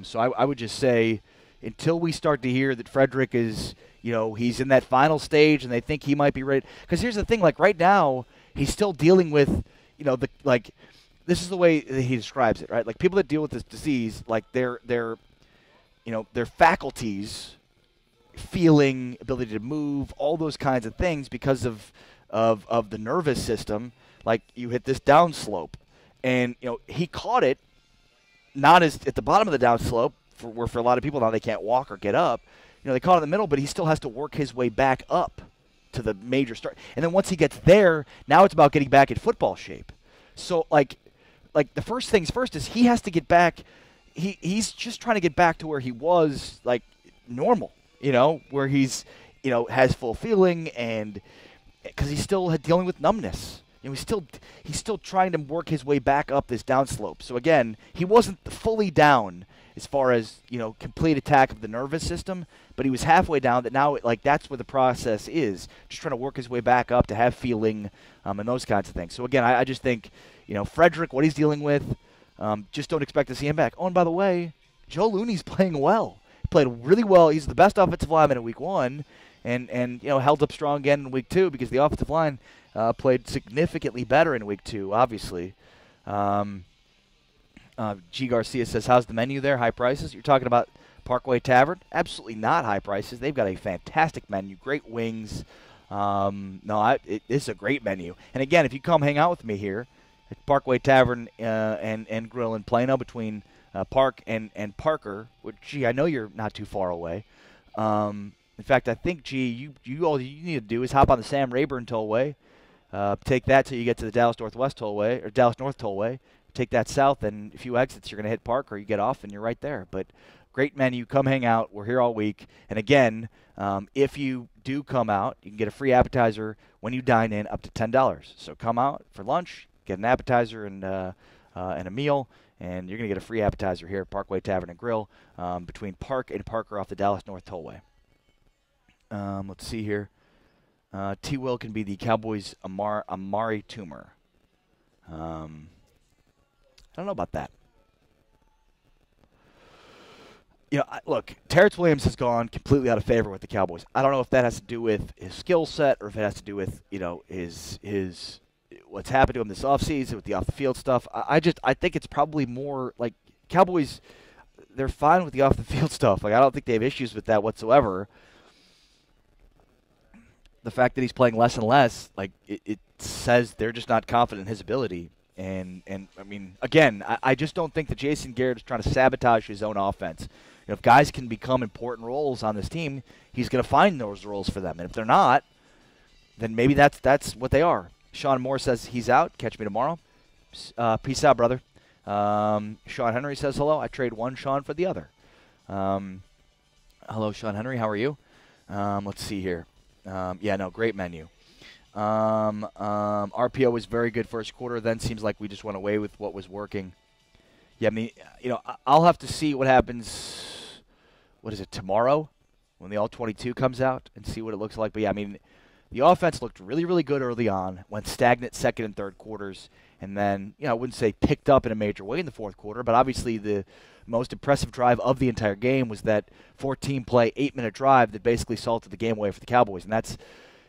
So I would just say until we start to hear that Frederick is, he's in that final stage and they think he might be ready. Because here's the thing, like right now, he's still dealing with, this is the way that he describes it, right? Like people that deal with this disease, like their faculties, feeling, ability to move, all those kinds of things because of the nervous system, like you hit this downslope. And, he caught it not as at the bottom of the downslope, where for a lot of people now they can't walk or get up. They caught it in the middle, but he still has to work his way back up to the major start. And then once he gets there, now it's about getting back in football shape. So, like the first things first is he has to get back. He's just trying to get back to where he was, like, normal, where he's, has full feeling, and because he's still dealing with numbness. He's still trying to work his way back up this downslope. So again, he wasn't fully down as far as complete attack of the nervous system, but he was halfway down. That now, that's where the process is, just trying to work his way back up to have feeling, and those kinds of things. So again, I just think Frederick, what he's dealing with, just don't expect to see him back. Oh, and by the way, Joe Looney's playing well. He played really well. He's the best offensive lineman in Week 1, and held up strong again in Week 2 because the offensive line played significantly better in Week 2, obviously. G. Garcia says, how's the menu there? High prices? You're talking about Parkway Tavern? Absolutely not high prices. They've got a fantastic menu, great wings. It's a great menu. And again, if you come hang out with me here at Parkway Tavern and Grill in Plano between Park and Parker, which, gee, I know you're not too far away. In fact, I think, gee, all you need to do is hop on the Sam Rayburn Tollway. Take that till you get to the Dallas Northwest Tollway, or Dallas North Tollway. Take that south, and a few exits, you're going to hit Park, or you get off, and you're right there. But great menu. Come hang out. We're here all week. And again, if you do come out, you can get a free appetizer when you dine in up to $10. So come out for lunch, get an appetizer and a meal, and you're going to get a free appetizer here at Parkway Tavern and Grill between Park and Parker off the Dallas North Tollway. Let's see here. T. Will can be the Cowboys' Amari Toomer. I don't know about that. Look, Terrence Williams has gone completely out of favor with the Cowboys. I don't know if that has to do with his skill set or if it has to do with, his what's happened to him this offseason with the off-the-field stuff. I think it's probably more like Cowboys, they're fine with the off-the-field stuff. Like, I don't think they have issues with that whatsoever. The fact that he's playing less and less, like, it says they're just not confident in his ability. And I mean, again, I just don't think that Jason Garrett is trying to sabotage his own offense. If guys can become important roles on this team, he's going to find those roles for them. And if they're not, then maybe that's what they are. Sean Moore says he's out. Catch me tomorrow. Peace out, brother. Sean Henry says hello. I trade one Sean for the other. Hello, Sean Henry. How are you? Let's see here. Great menu. RPO was very good first quarter. Then seems like we just went away with what was working. Yeah, I mean, I'll have to see what happens. What is it, tomorrow when the All-22 comes out and see what it looks like. But, yeah, I mean, the offense looked really, really good early on, went stagnant second and third quarters, and then, I wouldn't say picked up in a major way in the fourth quarter, but obviously the most impressive drive of the entire game was that 14-play, 8-minute drive that basically salted the game away for the Cowboys. And that's,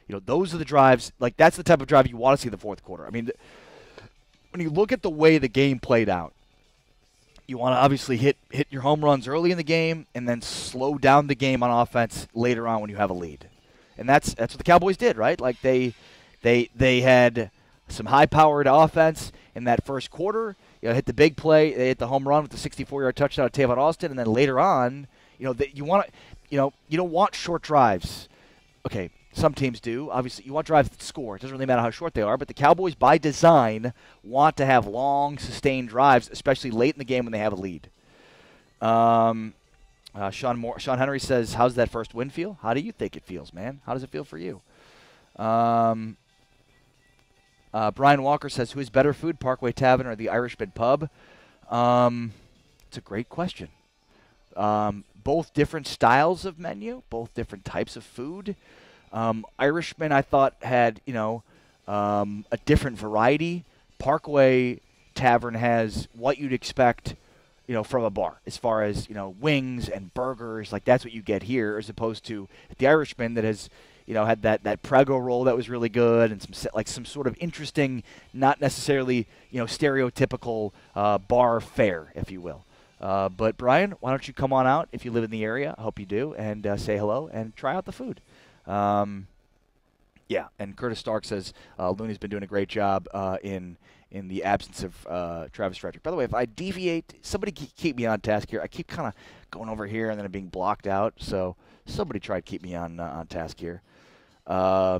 those are the drives, like that's the type of drive you want to see in the fourth quarter. I mean, when you look at the way the game played out, you want to obviously hit your home runs early in the game and then slow down the game on offense later on when you have a lead. And that's what the Cowboys did, right? Like they had some high-powered offense in that first quarter. Hit the big play. They hit the home run with the 64-yard touchdown of Tavon Austin, and then later on, you don't want short drives. Okay, some teams do. Obviously, you want drives that score. It doesn't really matter how short they are, but the Cowboys, by design, want to have long, sustained drives, especially late in the game when they have a lead. Sean Henry says, how's that first win feel? How do you think it feels, man? How does it feel for you? Brian Walker says, who is better food, Parkway Tavern or the Irishman Pub? It's a great question. Both different styles of menu, both different types of food. Irishman, I thought, had, a different variety. Parkway Tavern has what you'd expect, from a bar, as far as, wings and burgers. Like, that's what you get here, as opposed to the Irishman that has, had that Prego roll that was really good and some sort of interesting, not necessarily, stereotypical bar fare, if you will. But, Brian, why don't you come on out if you live in the area? I hope you do, and say hello and try out the food. And Curtis Stark says Looney's been doing a great job in the absence of Travis Frederick. By the way, if I deviate, somebody keep me on task here. I keep kind of going over here and then I'm being blocked out, so somebody try to keep me on task here.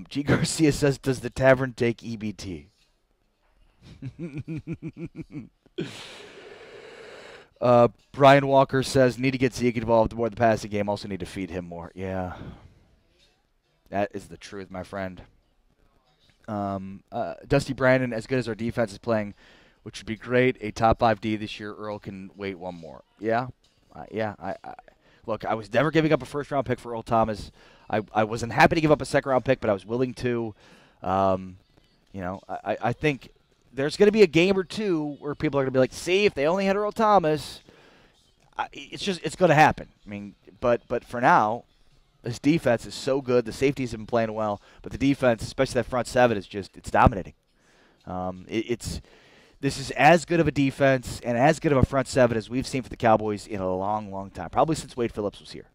G. Garcia says, does the tavern take EBT? Brian Walker says, need to get Zeke involved more in the passing game. Also need to feed him more. Yeah. That is the truth, my friend. Dusty Brandon, as good as our defense is playing, which would be great, a top 5 D this year, Earl can wait one more. Yeah. Look, I was never giving up a first-round pick for Earl Thomas. I wasn't happy to give up a second-round pick, but I was willing to. I think there's going to be a game or two where people are going to be like, see, if they only had Earl Thomas, it's going to happen. I mean, but for now, this defense is so good. The safeties have been playing well, but the defense, especially that front seven, it's dominating. This is as good of a defense and as good of a front seven as we've seen for the Cowboys in a long, long time, probably since Wade Phillips was here.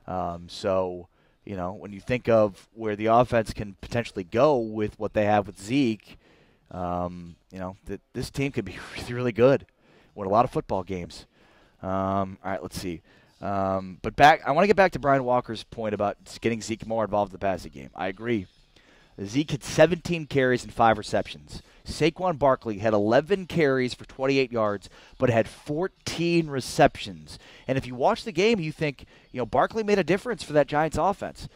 When you think of where the offense can potentially go with what they have with Zeke, this team could be really, really good. Win a lot of football games. All right, let's see. I want to get back to Brian Walker's point about getting Zeke more involved in the passing game. I agree. Zeke had 17 carries and 5 receptions. Saquon Barkley had 11 carries for 28 yards, but had 14 receptions. And if you watch the game, you think, Barkley made a difference for that Giants offense.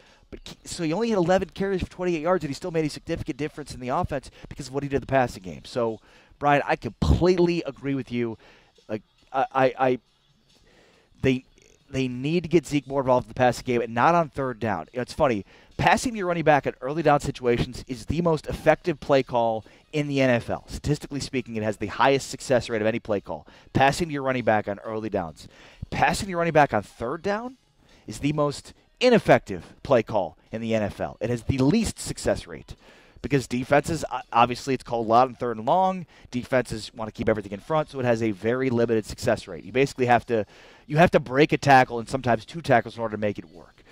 So he only had 11 carries for 28 yards, and he still made a significant difference in the offense because of what he did in the passing game. So, Brian, I completely agree with you. Like, they need to get Zeke more involved in the passing game and not on third down. It's funny. Passing to your running back at early down situations is the most effective play call in the NFL. Statistically speaking, it has the highest success rate of any play call. Passing to your running back on early downs. Passing to your running back on third down is the most ineffective play call in the NFL. It has the least success rate because defenses, obviously it's called loud and third and long. Defenses want to keep everything in front, so it has a very limited success rate. You basically have to break a tackle and sometimes 2 tackles in order to make it work.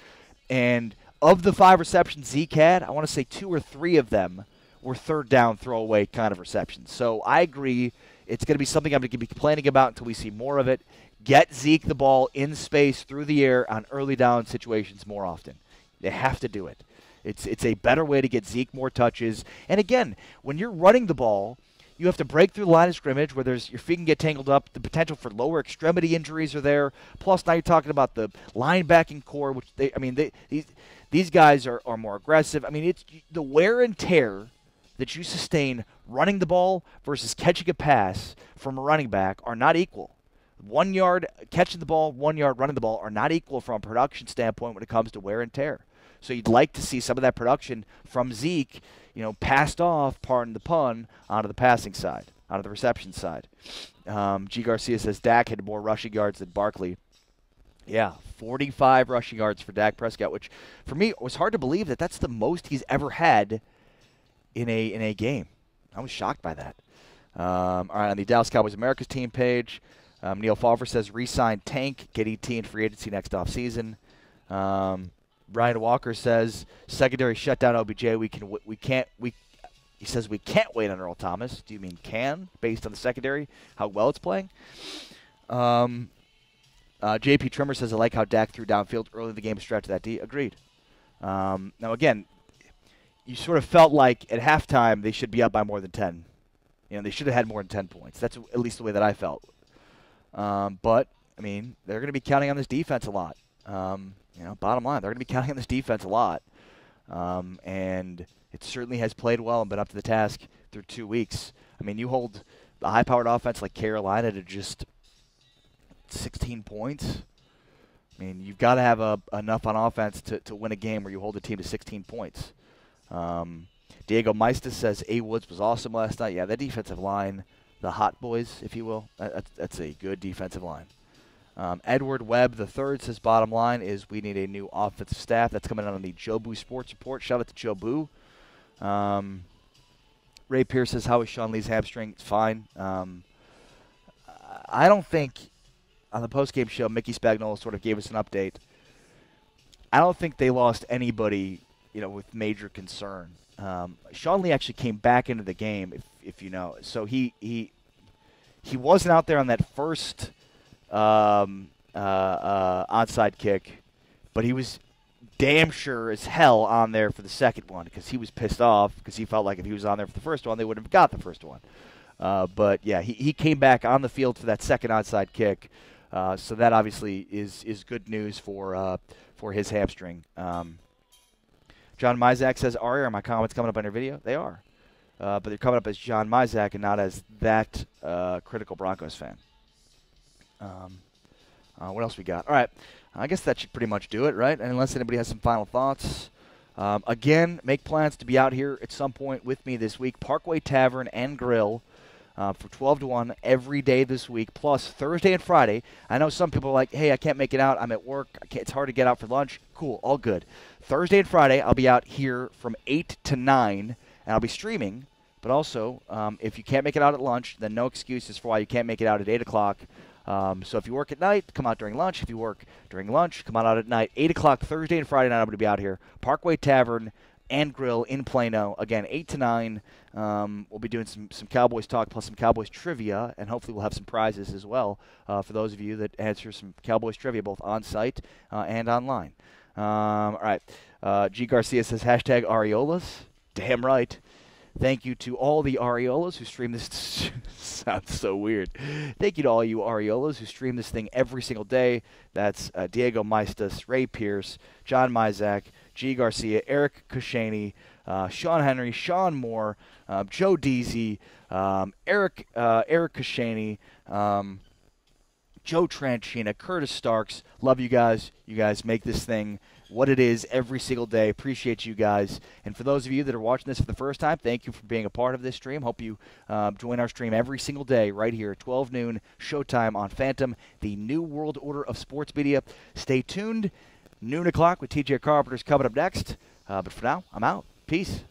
And of the 5 receptions Zeke had, I want to say 2 or 3 of them were third down throwaway kind of receptions. So I agree. It's going to be something I'm going to be complaining about until we see more of it. Get Zeke the ball in space through the air on early down situations more often. They have to do it. It's a better way to get Zeke more touches. And again, when you're running the ball, you have to break through the line of scrimmage where your feet can get tangled up. The potential for lower extremity injuries are there. Plus, now you're talking about the linebacking core, which these guys are more aggressive. I mean, it's the wear and tear that you sustain running the ball versus catching a pass from a running back are not equal. 1 yard catching the ball, 1 yard running the ball are not equal from a production standpoint when it comes to wear and tear. So you'd like to see some of that production from Zeke, passed off, pardon the pun, onto the passing side, onto the reception side. G. Garcia says Dak had more rushing yards than Barkley. Yeah, 45 rushing yards for Dak Prescott, which for me it was hard to believe that that's the most he's ever had in a game. I was shocked by that. All right, on the Dallas Cowboys America's team page, Neil Falver says re-sign Tank, get ET in free agency next offseason. Ryan Walker says secondary shutdown OBJ. He says we can't wait on Earl Thomas. Do you mean can, based on the secondary, how well it's playing? JP Trimmer says I like how Dak threw downfield early in the game, stretch that D. Agreed. Now again, you sort of felt like at halftime they should be up by more than 10. They should have had more than 10 points. That's at least the way that I felt. But I mean, they're going to be counting on this defense a lot. Bottom line, they're going to be counting on this defense a lot. And it certainly has played well and been up to the task through 2 weeks. I mean, you hold a high-powered offense like Carolina to just 16 points. I mean, you've got to have enough on offense to win a game where you hold a team to 16 points. Diego Meistes says A. Woods was awesome last night. Yeah, that defensive line, the hot boys, if you will, that's a good defensive line. Edward Webb III says bottom line is we need a new offensive staff. That's coming out on the Jobu Sports Report. Shout out to Jobu. Ray Pierce says how is Sean Lee's hamstring? It's fine. I don't think on the postgame show Mickey Spagnuolo sort of gave us an update. I don't think they lost anybody with major concern. Sean Lee actually came back into the game, if you know. So he wasn't out there on that first onside kick, but he was damn sure as hell on there for the second one because he was pissed off because he felt like if he was on there for the first one, they wouldn't have got the first one. But yeah, he came back on the field for that second onside kick, so that obviously is good news for his hamstring. John Mizak says, Ari, are my comments coming up on your video? They are. But they're coming up as John Mizak and not as that critical Broncos fan. What else we got? All right. I guess that should pretty much do it, right? Unless anybody has some final thoughts. Again, make plans to be out here at some point with me this week. Parkway Tavern and Grill for 12 to 1 every day this week, plus Thursday and Friday. I know some people are like, hey, I can't make it out. I'm at work. It's hard to get out for lunch. Cool. All good. Thursday and Friday, I'll be out here from 8 to 9, and I'll be streaming. But also, if you can't make it out at lunch, then no excuses for why you can't make it out at 8 o'clock. So if you work at night, come out during lunch. If you work during lunch, come out at night. 8 o'clock Thursday and Friday night, I'm going to be out here. Parkway Tavern and Grill in Plano. Again, 8 to 9. We'll be doing some Cowboys talk plus some Cowboys trivia, and hopefully we'll have some prizes as well for those of you that answer some Cowboys trivia both on site and online. All right. G. Garcia says, hashtag Ariolas. Damn right. Thank you to all the Ariolas who stream this. Sounds so weird. Thank you to all you Ariolas who stream this thing every single day. That's Diego Meistes, Ray Pierce, John Mizak, G. Garcia, Eric Kushaney, Sean Henry, Sean Moore, Joe Deasy, Eric Kushaney, Joe Tranchina, Curtis Starks. Love you guys. You guys make this thing what it is every single day. Appreciate you guys. And for those of you that are watching this for the first time, thank you for being a part of this stream. Hope you join our stream every single day right here at 12 noon, showtime on Phantom, the new world order of sports media. Stay tuned. Noon o'clock with TJ Carpenter's coming up next. But for now, I'm out. Peace.